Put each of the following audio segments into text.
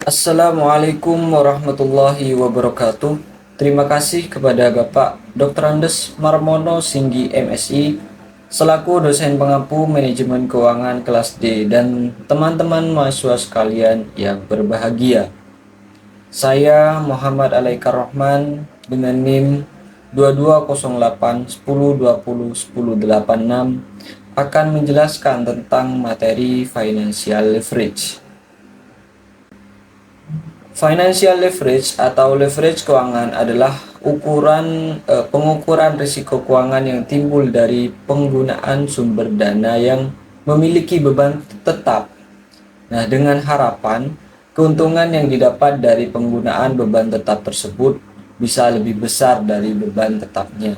Assalamualaikum warahmatullahi wabarakatuh. Terima kasih kepada Bapak Dr. Andes Marmono Singgi MSI selaku dosen pengampu manajemen keuangan kelas D dan teman-teman mahasiswa sekalian yang berbahagia. Saya Muhammad Alaikar Rahman dengan NIM 220810201086 akan menjelaskan tentang materi financial leverage. Financial leverage atau leverage keuangan adalah pengukuran risiko keuangan yang timbul dari penggunaan sumber dana yang memiliki beban tetap. Nah, dengan harapan keuntungan yang didapat dari penggunaan beban tetap tersebut bisa lebih besar dari beban tetapnya.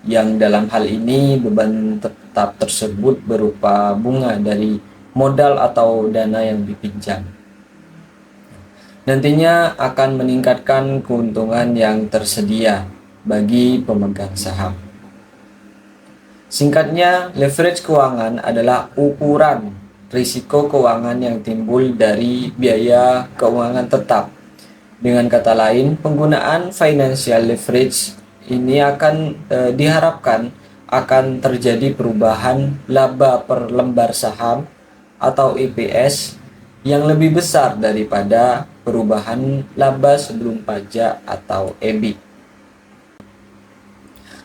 Yang dalam hal ini beban tetap tersebut berupa bunga dari modal atau dana yang dipinjam. Nantinya akan meningkatkan keuntungan yang tersedia bagi pemegang saham. Singkatnya, leverage keuangan adalah ukuran risiko keuangan yang timbul dari biaya keuangan tetap. Dengan kata lain, penggunaan financial leverage ini akan diharapkan akan terjadi perubahan laba per lembar saham atau EPS yang lebih besar daripada perubahan laba sebelum pajak atau EBIT.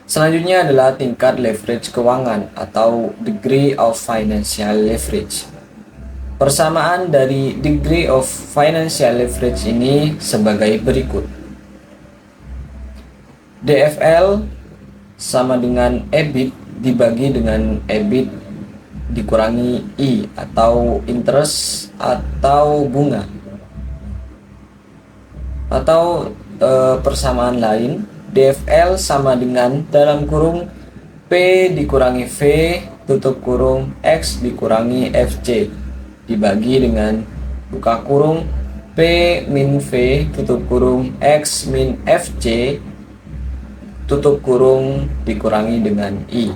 Selanjutnya adalah tingkat leverage keuangan atau degree of financial leverage. Persamaan dari degree of financial leverage ini sebagai berikut. DFL sama dengan EBIT dibagi dengan EBIT dikurangi I atau interest atau bunga. Atau persamaan lain, DFL sama dengan dalam kurung P dikurangi V tutup kurung X dikurangi FC dibagi dengan buka kurung P min V tutup kurung X min FC tutup kurung dikurangi dengan I.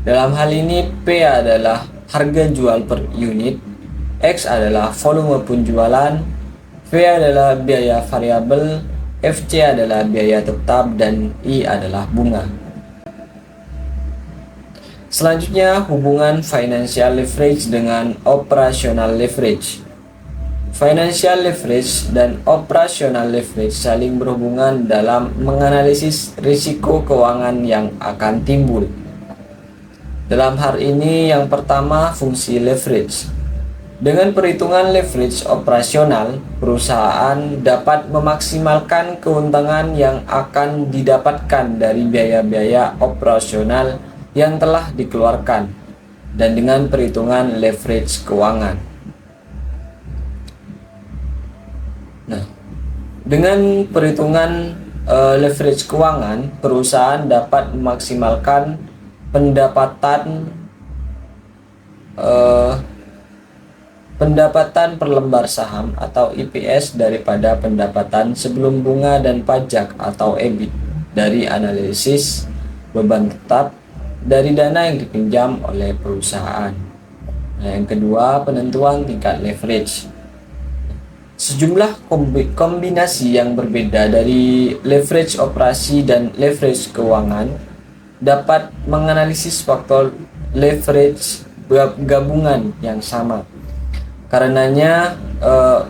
Dalam hal ini P adalah harga jual per unit, X adalah volume penjualan, V adalah biaya variabel, FC adalah biaya tetap, dan I adalah bunga. Selanjutnya, hubungan financial leverage dengan operational leverage. Financial leverage dan operational leverage saling berhubungan dalam menganalisis risiko keuangan yang akan timbul. Dalam hal ini, yang pertama, fungsi leverage. Dengan perhitungan leverage operasional, perusahaan dapat memaksimalkan keuntungan yang akan didapatkan dari biaya-biaya operasional yang telah dikeluarkan, dan dengan perhitungan leverage keuangan. Nah, dengan perhitungan leverage keuangan, perusahaan dapat memaksimalkan pendapatan per lembar saham atau EPS daripada pendapatan sebelum bunga dan pajak atau EBIT dari analisis beban tetap dari dana yang dipinjam oleh perusahaan. Nah, yang kedua, penentuan tingkat leverage. Sejumlah kombinasi yang berbeda dari leverage operasi dan leverage keuangan dapat menganalisis faktor leverage gabungan yang sama. Karenanya,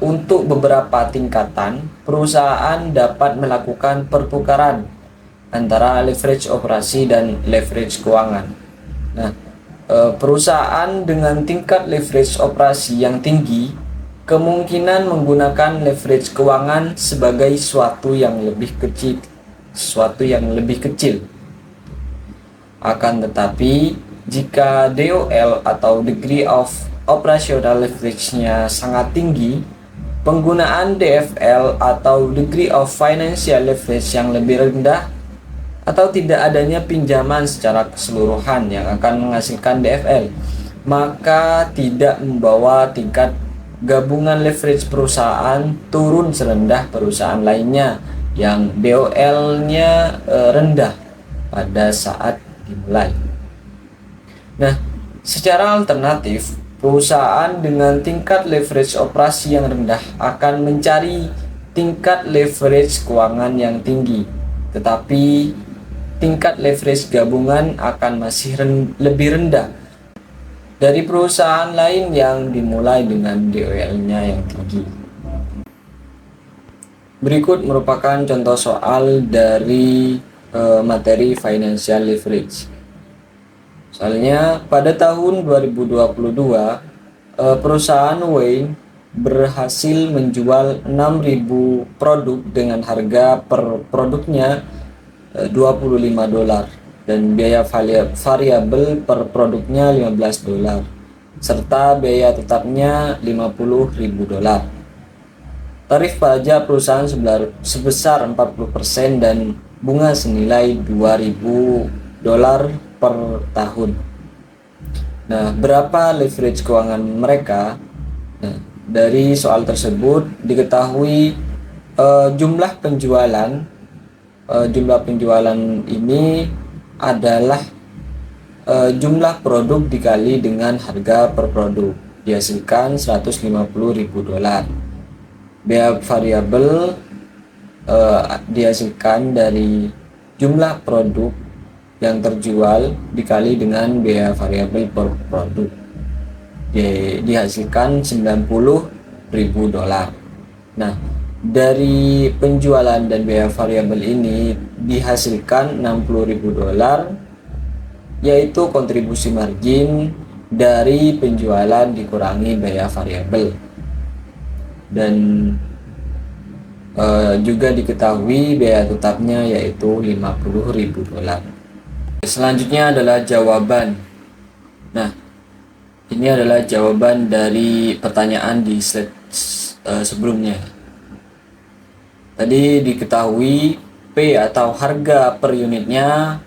untuk beberapa tingkatan, perusahaan dapat melakukan pertukaran antara leverage operasi dan leverage keuangan. Nah, perusahaan dengan tingkat leverage operasi yang tinggi kemungkinan menggunakan leverage keuangan sebagai sesuatu yang lebih kecil. Akan tetapi, jika DOL atau degree of operational leverage-nya sangat tinggi, penggunaan DFL atau degree of financial leverage yang lebih rendah atau tidak adanya pinjaman secara keseluruhan yang akan menghasilkan DFL, maka tidak membawa tingkat gabungan leverage perusahaan turun serendah perusahaan lainnya yang DOL-nya rendah pada saat dimulai. Nah, secara alternatif, Perusahaan dengan tingkat leverage operasi yang rendah akan mencari tingkat leverage keuangan yang tinggi, tetapi tingkat leverage gabungan akan masih lebih rendah dari perusahaan lain yang dimulai dengan DOL-nya yang tinggi. Berikut merupakan contoh soal dari materi financial leverage. Soalnya pada tahun 2022 perusahaan Wayne berhasil menjual 6.000 produk dengan harga per produknya $25 dan biaya variabel per produknya $15 serta biaya tetapnya $50.000. Tarif pajak perusahaan sebesar 40% dan bunga senilai $2.000 per tahun. Nah, berapa leverage keuangan mereka? Nah, dari soal tersebut diketahui jumlah penjualan ini adalah jumlah produk dikali dengan harga per produk, dihasilkan $150.000. Biaya variabel dihasilkan dari jumlah produk yang terjual dikali dengan biaya variabel per produk, dihasilkan $90.000. Nah, dari penjualan dan biaya variabel ini dihasilkan $60.000, yaitu kontribusi margin dari penjualan dikurangi biaya variabel. Dan juga diketahui biaya tetapnya yaitu $50.000. Selanjutnya adalah jawaban. Nah, ini adalah jawaban dari pertanyaan di slide sebelumnya. Tadi diketahui P atau harga per unitnya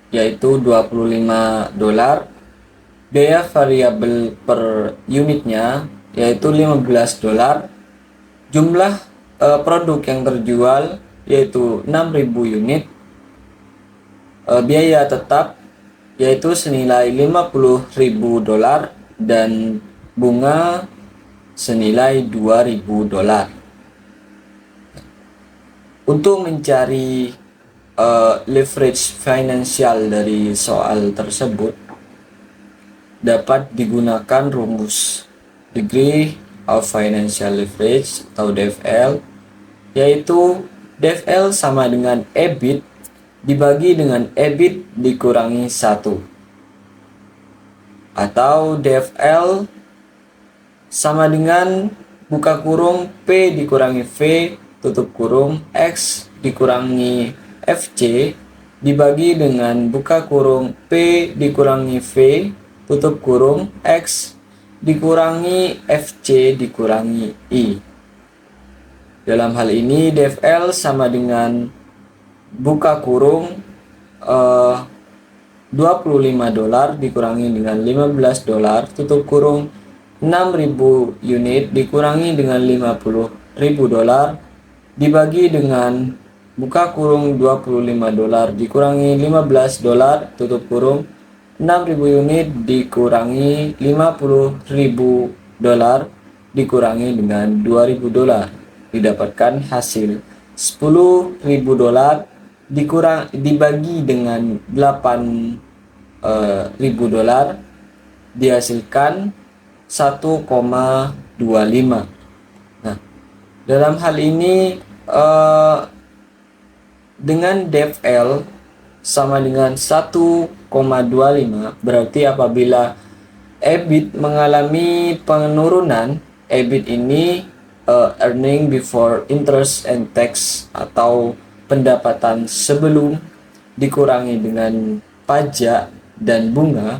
yaitu $25, biaya variabel per unitnya yaitu $15, jumlah produk yang terjual yaitu 6.000 unit, biaya tetap yaitu senilai $50.000 dan bunga senilai $2.000. Untuk mencari leverage finansial dari soal tersebut dapat digunakan rumus Degree of Financial Leverage atau DFL, yaitu DFL sama dengan EBIT dibagi dengan EBIT dikurangi 1, atau DFL sama dengan buka kurung P dikurangi V tutup kurung X dikurangi FC dibagi dengan buka kurung P dikurangi V tutup kurung X dikurangi FC dikurangi I. Dalam hal ini DFL sama dengan buka kurung $25 dikurangi dengan $15 tutup kurung 6.000 unit dikurangi dengan $50.000 dibagi dengan buka kurung $25 dikurangi $15 tutup kurung 6.000 unit dikurangi $50.000 dikurangi dengan $2.000, didapatkan hasil $10.000 dibagi dengan $8.000 dihasilkan 1,25. Nah, dalam hal ini dengan DFL sama dengan 1,25, berarti apabila EBIT mengalami penurunan, EBIT ini earning before interest and tax atau pendapatan sebelum dikurangi dengan pajak dan bunga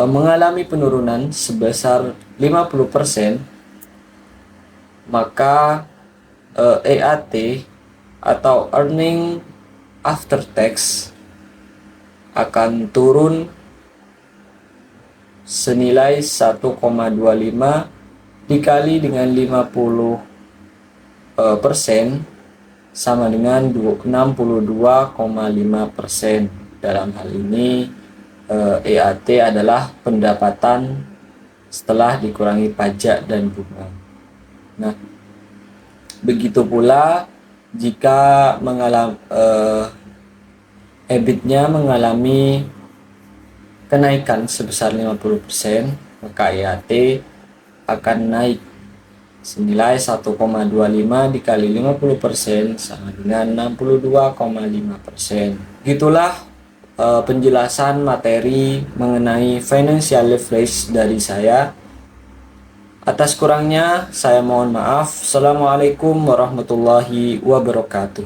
mengalami penurunan sebesar 50%, maka EAT atau earning after tax akan turun senilai 1,25 dikali dengan 50% sama dengan 62,5%. Dalam hal ini EAT adalah pendapatan setelah dikurangi pajak dan bunga. Nah, begitu pula jika EBIT-nya mengalami kenaikan sebesar 50%, maka IAT akan naik senilai 1,25 dikali 50% sama dengan 62,5%. Gitulah penjelasan materi mengenai financial leverage dari saya. Atas kurangnya saya mohon maaf. Assalamualaikum warahmatullahi wabarakatuh.